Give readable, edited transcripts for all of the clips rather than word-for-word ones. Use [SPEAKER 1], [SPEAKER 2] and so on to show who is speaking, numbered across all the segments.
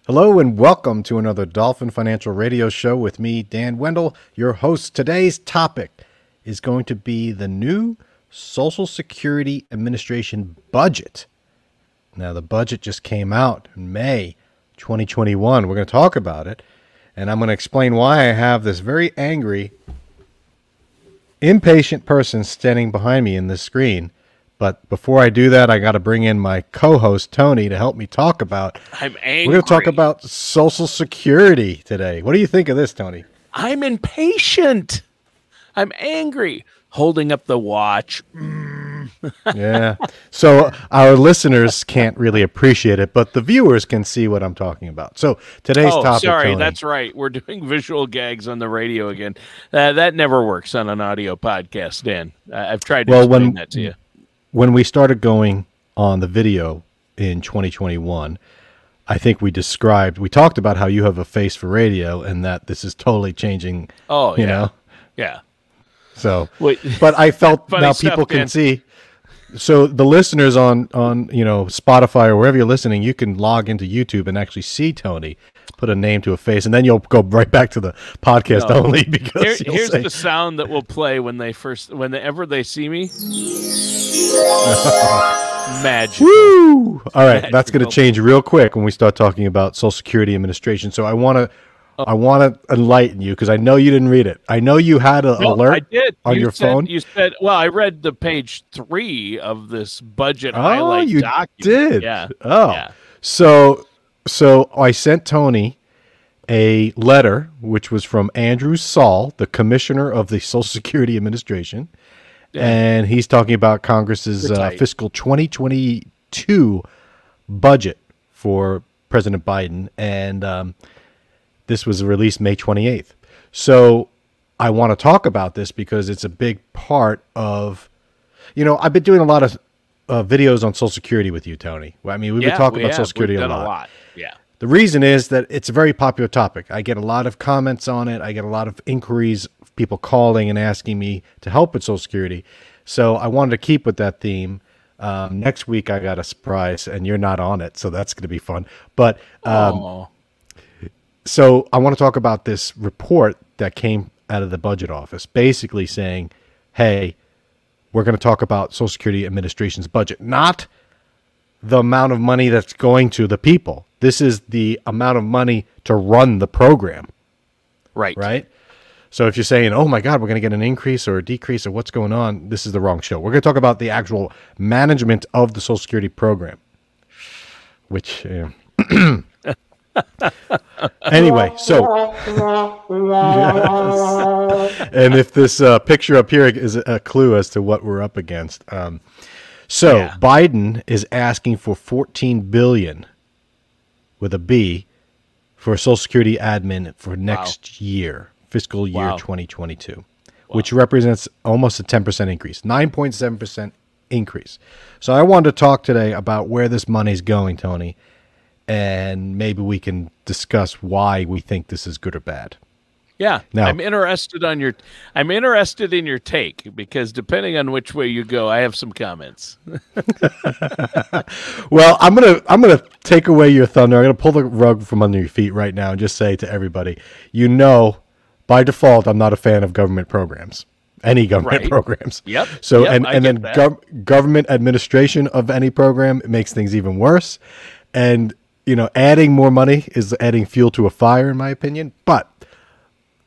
[SPEAKER 1] Hello and welcome to another Dolphin Financial Radio Show with me, Dan Wendell, your host. Today's topic is going to be the new Social Security Administration budget. Now, the budget just came out in May 2021. We're going to talk about it, and I'm going to explain why I have this very angry, impatient person standing behind me in this screen. But before I do that, I got to bring in my co-host, Tony, to help me talk about.
[SPEAKER 2] I'm angry.
[SPEAKER 1] We're going to talk about Social Security today. What do you think of this, Tony?
[SPEAKER 2] I'm impatient. I'm angry. Holding up the watch.
[SPEAKER 1] Yeah. So our listeners can't really appreciate it, but the viewers can see what I'm talking about. So today's topic,
[SPEAKER 2] sorry,
[SPEAKER 1] Tony,
[SPEAKER 2] that's right. We're doing visual gags on the radio again. That never works on an audio podcast, Dan. I've tried to explain that to you.
[SPEAKER 1] When we started going on the video in 2021, I think we talked about how you have a face for radio and that this is totally changing.
[SPEAKER 2] Oh,
[SPEAKER 1] you know?
[SPEAKER 2] Yeah.
[SPEAKER 1] So,
[SPEAKER 2] Wait,
[SPEAKER 1] but I felt now
[SPEAKER 2] stuff,
[SPEAKER 1] people can
[SPEAKER 2] Dan.
[SPEAKER 1] see. So the listeners on Spotify or wherever you're listening, you can log into YouTube and actually see Tony put a name to a face, and then you'll go right back to the podcast only because
[SPEAKER 2] here's the sound that will play whenever they see me. Magical.
[SPEAKER 1] Woo! All right, that's going to change real quick when we start talking about Social Security Administration. So I want to enlighten you because I know you didn't read it. I know you had an alert
[SPEAKER 2] I did.
[SPEAKER 1] on your phone.
[SPEAKER 2] You said, well, I read the page 3 of this budget highlight
[SPEAKER 1] you
[SPEAKER 2] document.
[SPEAKER 1] did.
[SPEAKER 2] Yeah.
[SPEAKER 1] Oh,
[SPEAKER 2] yeah.
[SPEAKER 1] So I sent Tony a letter, which was from Andrew Saul, the Commissioner of the Social Security Administration. Yeah. And he's talking about Congress's fiscal 2022 budget for President Biden. And this was released May 28th. So I want to talk about this because it's a big part of, I've been doing a lot of videos on Social Security with you, Tony. I mean, we've been talking about Social Security a lot.
[SPEAKER 2] Yeah.
[SPEAKER 1] The reason is that it's a very popular topic. I get a lot of comments on it. I get a lot of inquiries, people calling and asking me to help with Social Security. So I wanted to keep with that theme. Next week, I got a surprise, and you're not on it, so that's going to be fun. But so I want to talk about this report that came out of the budget office, basically saying, hey, we're going to talk about Social Security Administration's budget, not the amount of money that's going to the people. This is the amount of money to run the program.
[SPEAKER 2] Right.
[SPEAKER 1] Right? So if you're saying, oh, my God, we're going to get an increase or a decrease or what's going on, this is the wrong show. We're going to talk about the actual management of the Social Security program, which anyway, so yes. And if this picture up here is a clue as to what we're up against. Biden is asking for $14 billion with a B for Social Security admin for next year, fiscal year 2022, which represents almost a 10% increase, 9.7% increase. So I wanted to talk today about where this money's going, Tony, and maybe we can discuss why we think this is good or bad.
[SPEAKER 2] Yeah,
[SPEAKER 1] now,
[SPEAKER 2] I'm interested in your take because depending on which way you go, I have some comments.
[SPEAKER 1] Well, I'm gonna take away your thunder. I'm gonna pull the rug from under your feet right now and just say to everybody, by default, I'm not a fan of government programs, any government programs.
[SPEAKER 2] Yep.
[SPEAKER 1] So and then government administration of any program makes things even worse. And adding more money is adding fuel to a fire, in my opinion. But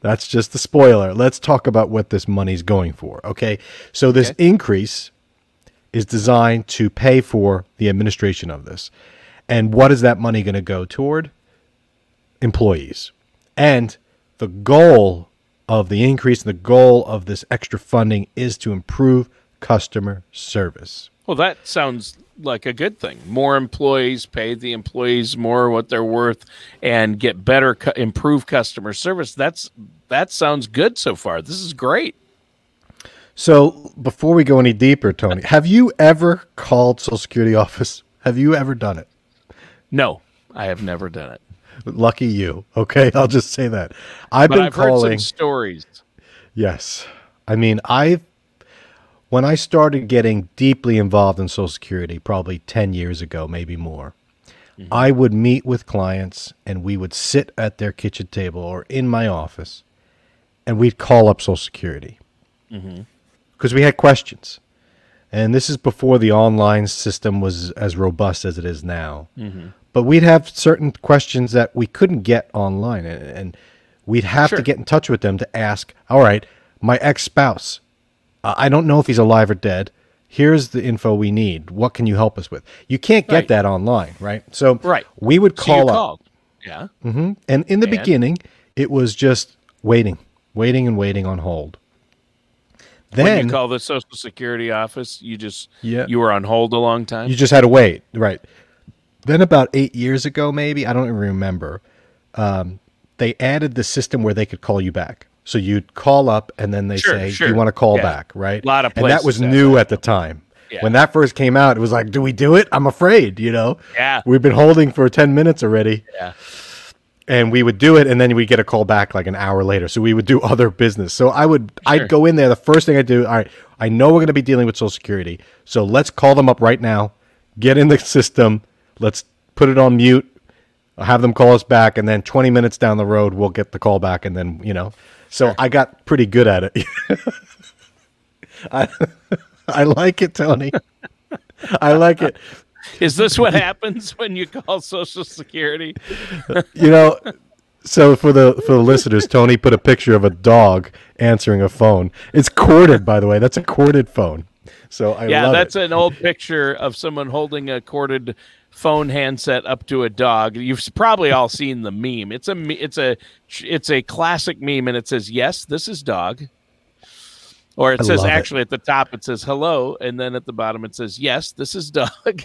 [SPEAKER 1] that's just the spoiler. Let's talk about what this money's going for, okay? So this increase is designed to pay for the administration of this. And what is that money going to go toward? Employees. And the goal of the increase, the goal of this extra funding is to improve customer service.
[SPEAKER 2] Well, that sounds like a good thing. More employees, pay the employees more what they're worth, and get better, improve customer service. That sounds good so far. This is great.
[SPEAKER 1] So before we go any deeper, Tony, have you ever called Social Security office? Have you ever done it?
[SPEAKER 2] No, I have never done it.
[SPEAKER 1] Lucky you. Okay, I'll just say that. I've
[SPEAKER 2] heard some stories.
[SPEAKER 1] Yes. I mean, when I started getting deeply involved in Social Security, probably 10 years ago, maybe more, I would meet with clients and we would sit at their kitchen table or in my office and we'd call up Social Security because we had questions. And this is before the online system was as robust as it is now. But we'd have certain questions that we couldn't get online, and we'd have to get in touch with them to ask, all right, my ex-spouse, I don't know if he's alive or dead. Here's the info we need. What can you help us with? You can't get that online, right? So we would call up.
[SPEAKER 2] Yeah.
[SPEAKER 1] And in the beginning, it was just waiting on hold. Then
[SPEAKER 2] when you call the Social Security office, you were on hold a long time?
[SPEAKER 1] You just had to wait, right? Then about 8 years ago, maybe, I don't even remember, they added the system where they could call you back. So you'd call up and then they say, do you want to call back, right?
[SPEAKER 2] A lot of
[SPEAKER 1] places. And that was new at the time.
[SPEAKER 2] Yeah.
[SPEAKER 1] When that first came out, it was like, do we do it? I'm afraid,
[SPEAKER 2] Yeah.
[SPEAKER 1] We've been holding for 10 minutes already.
[SPEAKER 2] Yeah.
[SPEAKER 1] And we would do it, and then we'd get a call back like an hour later. So we would do other business. So I'd go in there. The first thing I'd do, all right, I know we're going to be dealing with Social Security, so let's call them up right now, get in the system, let's put it on mute, have them call us back, and then 20 minutes down the road, we'll get the call back, and then, So I got pretty good at it. I like it, Tony. I like it.
[SPEAKER 2] Is this what happens when you call Social Security?
[SPEAKER 1] So for the listeners, Tony put a picture of a dog answering a phone. It's corded, by the way. That's a corded phone. So I love
[SPEAKER 2] that's
[SPEAKER 1] it.
[SPEAKER 2] an old picture of someone holding a corded phone handset up to a dog. You've probably all seen the meme. It's a classic meme, and it says, "Yes, this is dog." Or it says, actually, at the top, it says, hello. And then at the bottom, it says, yes, this is dog.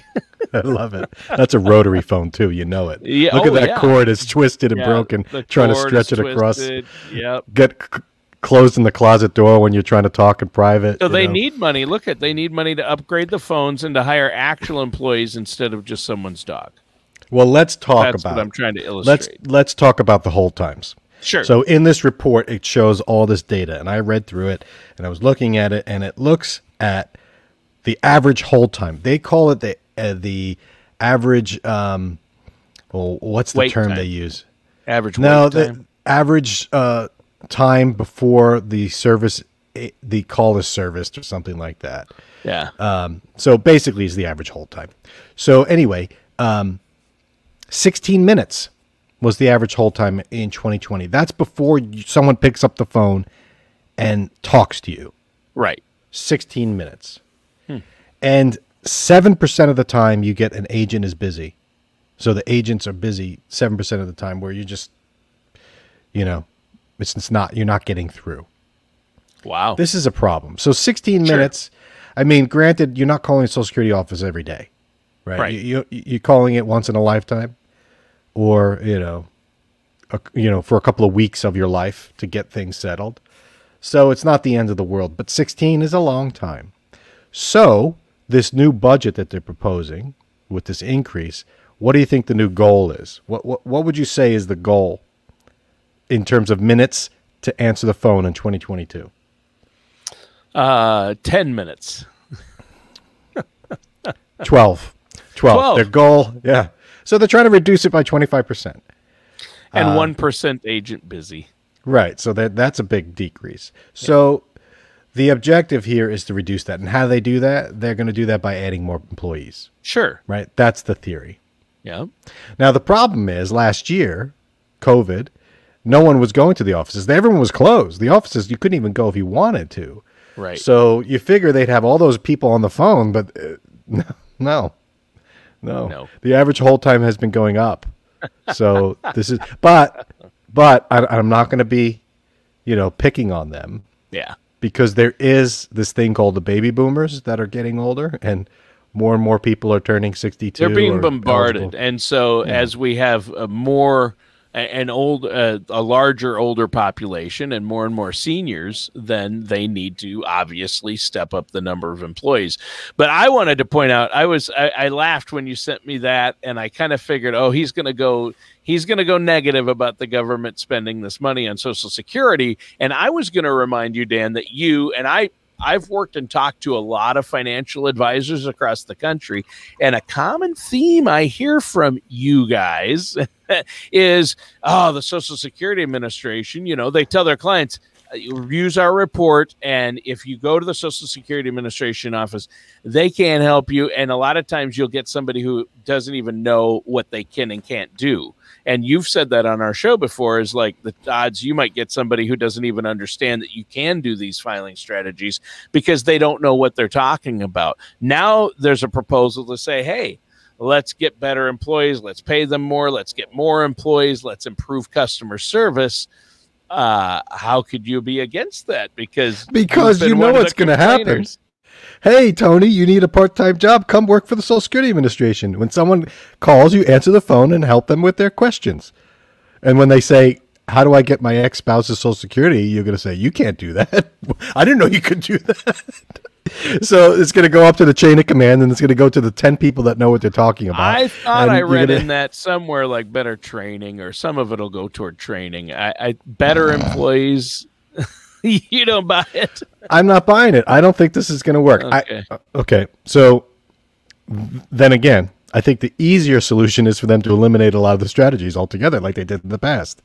[SPEAKER 1] I love it. That's a rotary phone, too. You know it.
[SPEAKER 2] Yeah.
[SPEAKER 1] Look at that cord. It's twisted and broken. Trying to stretch it across.
[SPEAKER 2] Yep.
[SPEAKER 1] Get closed in the closet door when you're trying to talk in private.
[SPEAKER 2] So they need money. They need money to upgrade the phones and to hire actual employees instead of just someone's dog.
[SPEAKER 1] Well, let's talk about
[SPEAKER 2] That's what I'm trying to illustrate.
[SPEAKER 1] Let's talk about the hold times.
[SPEAKER 2] Sure.
[SPEAKER 1] So in this report, it shows all this data, and I read through it, and I was looking at it, and it looks at the average hold time. They call it the average. What's the term they use?
[SPEAKER 2] Average. No, the
[SPEAKER 1] average time before the service, the call is serviced, or something like that.
[SPEAKER 2] Yeah.
[SPEAKER 1] So basically, it's the average hold time. So anyway, 16 minutes. Was the average hold time in 2020. That's before someone picks up the phone and talks to you.
[SPEAKER 2] Right.
[SPEAKER 1] 16 minutes. And 7% of the time you get an agent is busy. So the agents are busy 7% of the time where you just, it's not, you're not getting through.
[SPEAKER 2] Wow.
[SPEAKER 1] This is a problem. So 16 minutes, I mean, granted, you're not calling a Social Security office every day, right? You're calling it once in a lifetime. Or, for a couple of weeks of your life to get things settled. So it's not the end of the world, but 16 is a long time. So this new budget that they're proposing with this increase, what do you think the new goal is? What would you say is the goal in terms of minutes to answer the phone in 2022?
[SPEAKER 2] 10 minutes.
[SPEAKER 1] 12. Their goal, yeah. So they're trying to reduce it by 25%.
[SPEAKER 2] And 1% agent busy.
[SPEAKER 1] Right. So that's a big decrease. So the objective here is to reduce that. And how do they do that? They're going to do that by adding more employees.
[SPEAKER 2] Sure.
[SPEAKER 1] Right. That's the theory.
[SPEAKER 2] Yeah.
[SPEAKER 1] Now, the problem is last year, COVID, no one was going to the offices. Everyone was closed. The offices, you couldn't even go if you wanted to.
[SPEAKER 2] Right.
[SPEAKER 1] So you figure they'd have all those people on the phone, but no. The average hold time has been going up. So this is, but I'm not going to be, picking on them.
[SPEAKER 2] Yeah.
[SPEAKER 1] Because there is this thing called the baby boomers that are getting older, and more people are turning 62.
[SPEAKER 2] They're being bombarded. Eligible. And so as we have a larger, older population and more seniors, then they need to obviously step up the number of employees. But I wanted to point out, I laughed when you sent me that, and I kind of figured, he's going to go negative about the government spending this money on Social Security. And I was going to remind you, Dan, that you and I I've worked and talked to a lot of financial advisors across the country, and a common theme I hear from you guys is, the Social Security Administration, they tell their clients, use our report, and if you go to the Social Security Administration office, they can't help you. And a lot of times you'll get somebody who doesn't even know what they can and can't do. And you've said that on our show before, is like the odds you might get somebody who doesn't even understand that you can do these filing strategies because they don't know what they're talking about. Now there's a proposal to say, hey, let's get better employees. Let's pay them more. Let's get more employees. Let's improve customer service. How could you be against that? Because
[SPEAKER 1] you know what's going to happen. Hey, Tony, you need a part-time job? Come work for the Social Security Administration. When someone calls, you answer the phone and help them with their questions. And when they say, how do I get my ex-spouse's Social Security? You're going to say, you can't do that. I didn't know you could do that. So it's going to go up to the chain of command, and it's going to go to the 10 people that know what they're talking about.
[SPEAKER 2] I thought I read in that somewhere like better training, or some of it will go toward training. Better employees, you don't buy it. I'm
[SPEAKER 1] not buying it. I don't think this is going to work. Okay. So then again, I think the easier solution is for them to eliminate a lot of the strategies altogether, like they did in the past.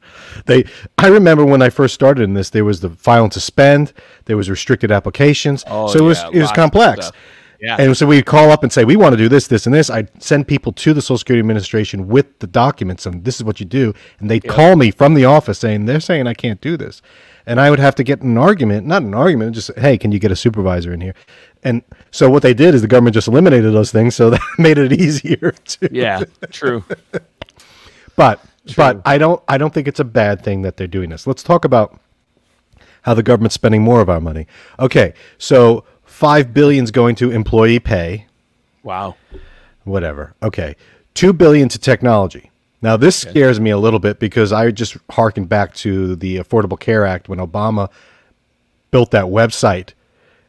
[SPEAKER 1] I remember when I first started in this, there was the file and suspend, there was restricted applications, so it was complex. Yeah. And so we'd call up and say, we want to do this, this, and this. I'd send people to the Social Security Administration with the documents, and this is what you do. And they'd call me from the office saying, they're saying I can't do this. And I would have to get an argument, not an argument, just, hey, can you get a supervisor in here? And so what they did is the government just eliminated those things, so that made it easier to.
[SPEAKER 2] Yeah, true.
[SPEAKER 1] But I don't think it's a bad thing that they're doing this. Let's talk about how the government's spending more of our money. Okay, so $5 billion is going to employee pay.
[SPEAKER 2] Wow.
[SPEAKER 1] Whatever. Okay, $2 billion to technology. Now this scares me a little bit because I just harken back to the Affordable Care Act when Obama built that website.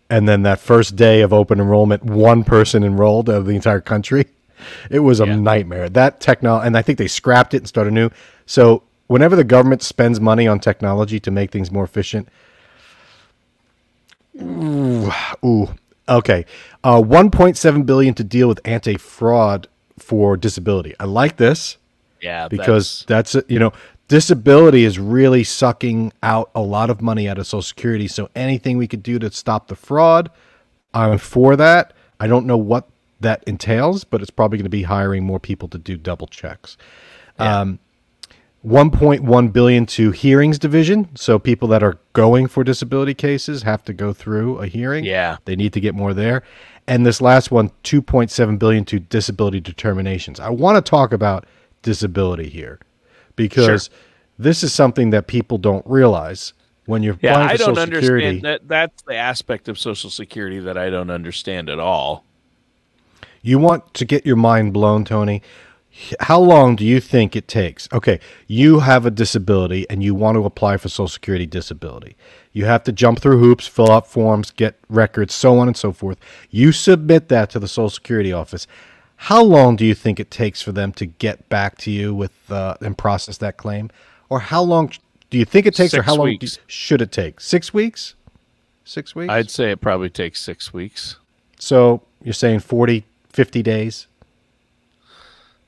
[SPEAKER 1] And then that first day of open enrollment, one person enrolled out of the entire country. It was a nightmare. That technology, and I think they scrapped it and started new. So whenever the government spends money on technology to make things more efficient, okay, $1.7 billion to deal with anti-fraud for disability. I like this.
[SPEAKER 2] Yeah,
[SPEAKER 1] because that's disability is really sucking out a lot of money out of Social Security. So anything we could do to stop the fraud, I'm for that. I don't know what that entails, but it's probably going to be hiring more people to do double checks. Yeah. $1.1 billion to hearings division. So people that are going for disability cases have to go through a hearing.
[SPEAKER 2] Yeah.
[SPEAKER 1] They need to get more there. And this last one, $2.7 billion to disability determinations. I want to talk about disability here because this is something that people don't realize when you're applying for Social Security.
[SPEAKER 2] Understand that's the aspect of Social Security that I don't understand at all.
[SPEAKER 1] You want to get your mind blown, Tony. How long do you think it takes? Okay, you have a disability and you want to apply for Social Security disability. You have to jump through hoops, fill out forms, get records, so on and so forth. You submit that to the Social Security office. How long do you think it takes for them to get back to you with and process that claim? Or how long do you think it takes, or how long should it take? 6 weeks? 6 weeks?
[SPEAKER 2] I'd say it probably takes 6 weeks.
[SPEAKER 1] So you're saying 40, 50 days?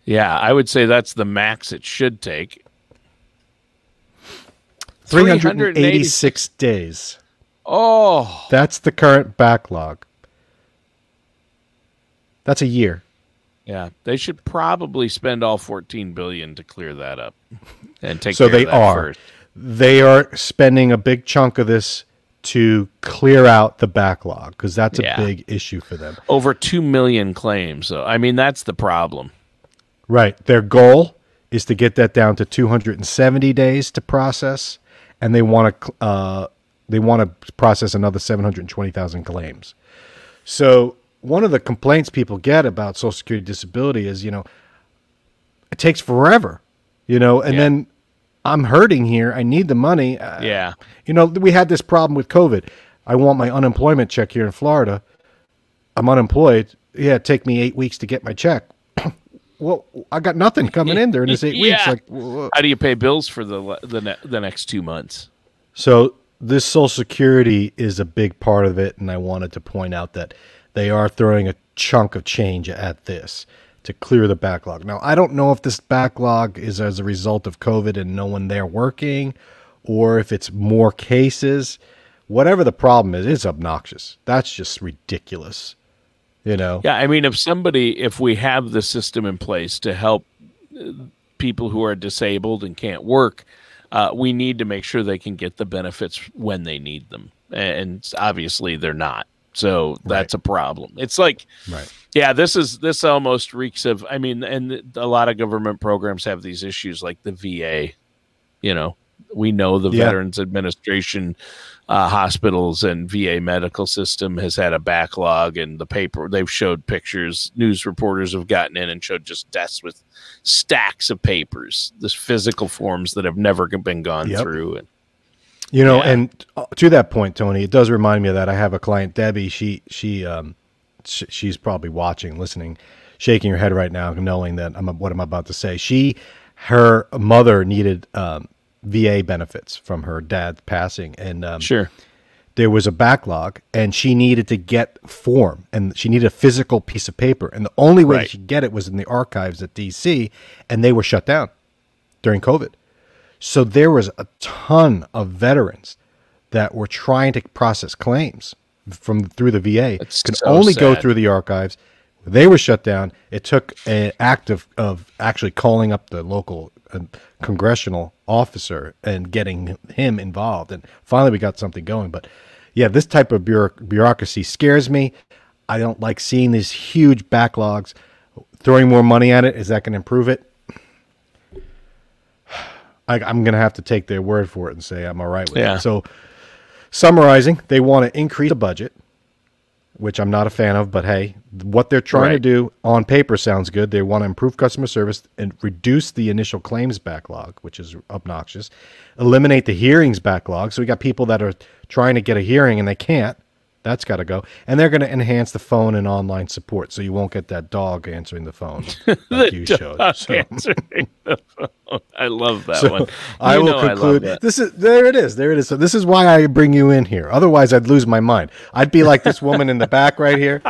[SPEAKER 2] Yeah, I would say that's the max it should take.
[SPEAKER 1] 386 days.
[SPEAKER 2] Oh.
[SPEAKER 1] That's the current backlog. That's a year.
[SPEAKER 2] Yeah, they should probably spend all $14 billion to clear that up and take
[SPEAKER 1] care
[SPEAKER 2] of that first.
[SPEAKER 1] They are spending a big chunk of this to clear out the backlog because that's a big issue for them.
[SPEAKER 2] Over 2 million claims. So, I mean, that's the problem.
[SPEAKER 1] Right. Their goal is to get that down to 270 days to process, and they want to process another 720,000 claims. So one of the complaints people get about Social Security disability is, it takes forever, and then I'm hurting here. I need the money. We had this problem with COVID. I want my unemployment check here in Florida. I'm unemployed. Yeah, it'd take me 8 weeks to get my check. Well, I got nothing coming in during this 8 weeks. Like,
[SPEAKER 2] how do you pay bills for the next 2 months?
[SPEAKER 1] So this Social Security is a big part of it, and I wanted to point out that they are throwing a chunk of change at this to clear the backlog. Now, I don't know if this backlog is as a result of COVID and no one there working, or if it's more cases. Whatever the problem is, it's obnoxious. That's just ridiculous.
[SPEAKER 2] Yeah, I mean, if we have the system in place to help people who are disabled and can't work, we need to make sure they can get the benefits when they need them. And obviously they're not. So that's a problem. It's like, yeah, this almost reeks of, I mean, and a lot of government programs have these issues like the VA, we know the Veterans Administration, hospitals and VA medical system has had a backlog, and they've showed pictures. News reporters have gotten in and showed just desks with stacks of papers, this physical forms that have never been gone through. And
[SPEAKER 1] and to that point, Tony, it does remind me of that. I have a client, Debbie. She's probably watching, listening, shaking her head right now, knowing that what I'm about to say. Her mother needed VA benefits from her dad passing, and there was a backlog, and she needed to get form, and she needed a physical piece of paper, and the only way she could get it was in the archives at DC, and they were shut down during COVID. So there was a ton of veterans that were trying to process claims through the VA. Could only go through the archives. They were shut down. It took an act of actually calling up the local congressional officer and getting him involved. And finally we got something going. But yeah, this type of bureaucracy scares me. I don't like seeing these huge backlogs. Throwing more money at it, is that going to improve it? I'm going to have to take their word for it and say I'm all right with it. So summarizing, they want to increase the budget, which I'm not a fan of, but hey, what they're trying to do on paper sounds good. They want to improve customer service and reduce the initial claims backlog, which is obnoxious. Eliminate the hearings backlog. So we got people that are trying to get a hearing and they can't. That's got to go. And they're going to enhance the phone and online support, so you won't get that dog answering the phone like you showed.
[SPEAKER 2] Answering the phone. I love that one.
[SPEAKER 1] I will conclude. There it is. So this is why I bring you in here. Otherwise, I'd lose my mind. I'd be like this woman in the back right here,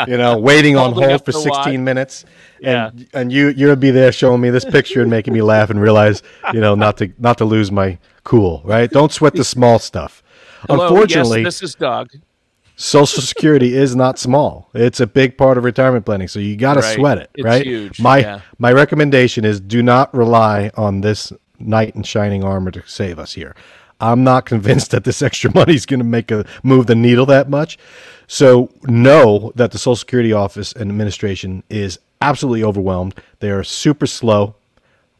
[SPEAKER 1] waiting on hold for 16 minutes. And you'd be there showing me this picture and making me laugh and realize, not to lose my cool, right? Don't sweat the small stuff.
[SPEAKER 2] Hello,
[SPEAKER 1] unfortunately,
[SPEAKER 2] yes, this is Dog.
[SPEAKER 1] Social Security is not small. It's a big part of retirement planning, so you got to sweat it, right?
[SPEAKER 2] It's huge.
[SPEAKER 1] My recommendation is do not rely on this knight in shining armor to save us here. I'm not convinced that this extra money is going to move the needle that much. So know that the Social Security Office and Administration is absolutely overwhelmed. They are super slow.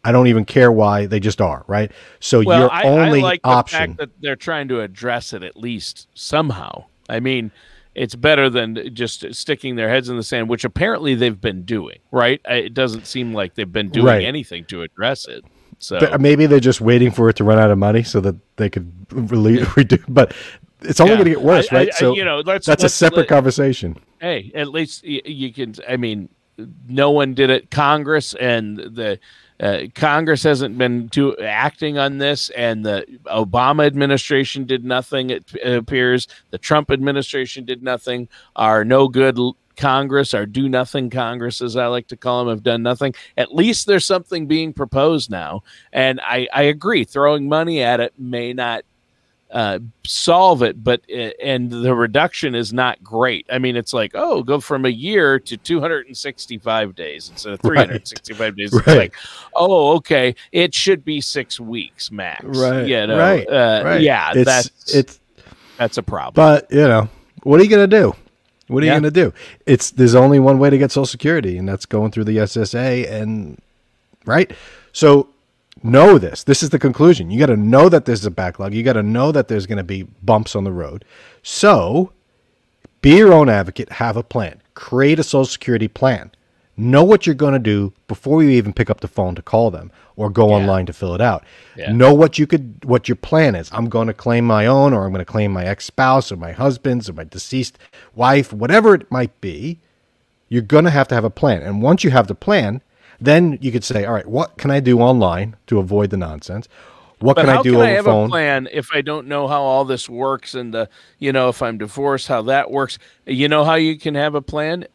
[SPEAKER 1] I don't even care why, they just are, right? So your only
[SPEAKER 2] I like
[SPEAKER 1] option.
[SPEAKER 2] The fact that they're trying to address it at least somehow. I mean, it's better than just sticking their heads in the sand, which apparently they've been doing, right? It doesn't seem like they've been doing anything to address it. So
[SPEAKER 1] maybe they're just waiting for it to run out of money so that they could redo. But it's only going to get worse, right? So that's a separate conversation.
[SPEAKER 2] Hey, at least you can. I mean, no one did it. Congress and the. Congress hasn't been acting on this, and the Obama administration did nothing. It appears the Trump administration did nothing. Our no good Congress, our do nothing Congress, as I like to call them, have done nothing. At least there's something being proposed now, and I agree. Throwing money at it may not solve it, but and the reduction is not great. I mean, it's like, go from a year to 265 days instead of 365 days. It's like, okay, it should be 6 weeks max.
[SPEAKER 1] Right.
[SPEAKER 2] Yeah, that's a problem.
[SPEAKER 1] But what are you gonna do? What are you gonna do? There's only one way to get Social Security, and that's going through the SSA, and so. Know this. This is the conclusion. You got to know that there's a backlog. You got to know that there's going to be bumps on the road. So be your own advocate. Have a plan. Create a Social Security plan. Know what you're going to do before you even pick up the phone to call them or go online to fill it out. Know what your plan is. I'm going to claim my own, or I'm going to claim my ex-spouse or my husband's or my deceased wife, whatever it might be. You're going to have a plan. And once you have the plan, then you could say, all right, what can I do online to avoid the nonsense? What can I do over the phone?
[SPEAKER 2] How can I have a plan if I don't know how all this works and if I'm divorced, how that works? You know how you can have a plan?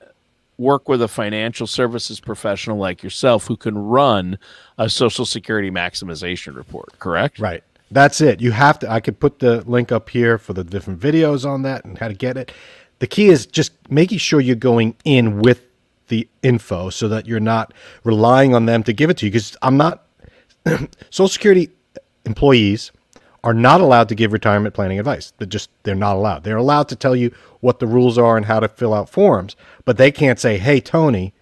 [SPEAKER 2] Work with a financial services professional like yourself who can run a Social Security maximization report, correct?
[SPEAKER 1] Right. That's it. You have to, I could put the link up here for the different videos on that and how to get it. The key is just making sure you're going in with the info so that you're not relying on them to give it to you. Because Social Security employees are not allowed to give retirement planning advice. They're not allowed. They're allowed to tell you what the rules are and how to fill out forms, but they can't say, hey, Tony,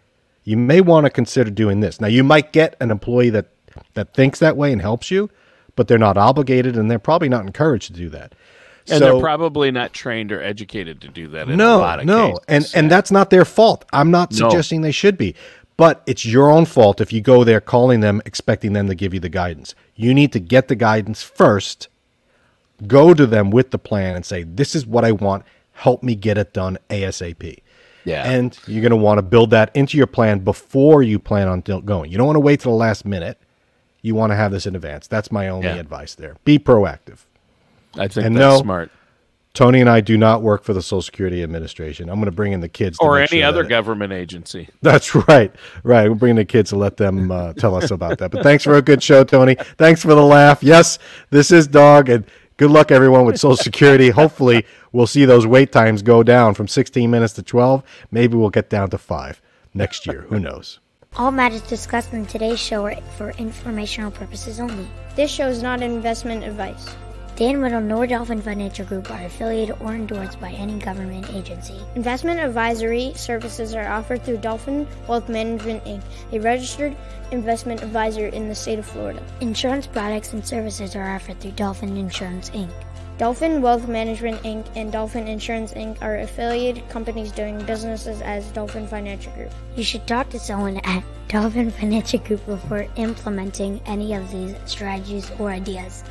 [SPEAKER 1] you may want to consider doing this. Now, you might get an employee that thinks that way and helps you, but they're not obligated and they're probably not encouraged to do that.
[SPEAKER 2] And they're probably not trained or educated to do that in a lot of cases.
[SPEAKER 1] And that's not their fault. I'm not suggesting they should be. But it's your own fault if you go there calling them, expecting them to give you the guidance. You need to get the guidance first, go to them with the plan and say, this is what I want. Help me get it done ASAP.
[SPEAKER 2] Yeah.
[SPEAKER 1] And you're going to want to build that into your plan before you plan on going. You don't want to wait till the last minute. You want to have this in advance. That's my only advice there. Be proactive.
[SPEAKER 2] I think that's smart.
[SPEAKER 1] Tony and I do not work for the Social Security Administration. I'm going to bring in the kids.
[SPEAKER 2] Or any other government agency.
[SPEAKER 1] That's right. Right. We'll bring in the kids to let them tell us about that. But thanks for a good show, Tony. Thanks for the laugh. Yes, this is Dog. And good luck, everyone, with Social Security. Hopefully, we'll see those wait times go down from 16 minutes to 12. Maybe we'll get down to 5 next year. Who knows?
[SPEAKER 3] All matters discussed in today's show are for informational purposes only.
[SPEAKER 4] This show is not investment advice.
[SPEAKER 3] Dan Riddle nor Dolphin Financial Group are affiliated or endorsed by any government agency.
[SPEAKER 4] Investment advisory services are offered through Dolphin Wealth Management, Inc., a registered investment advisor in the state of Florida.
[SPEAKER 3] Insurance products and services are offered through Dolphin Insurance, Inc.
[SPEAKER 4] Dolphin Wealth Management, Inc. and Dolphin Insurance, Inc. are affiliated companies doing businesses as Dolphin Financial Group.
[SPEAKER 3] You should talk to someone at Dolphin Financial Group before implementing any of these strategies or ideas.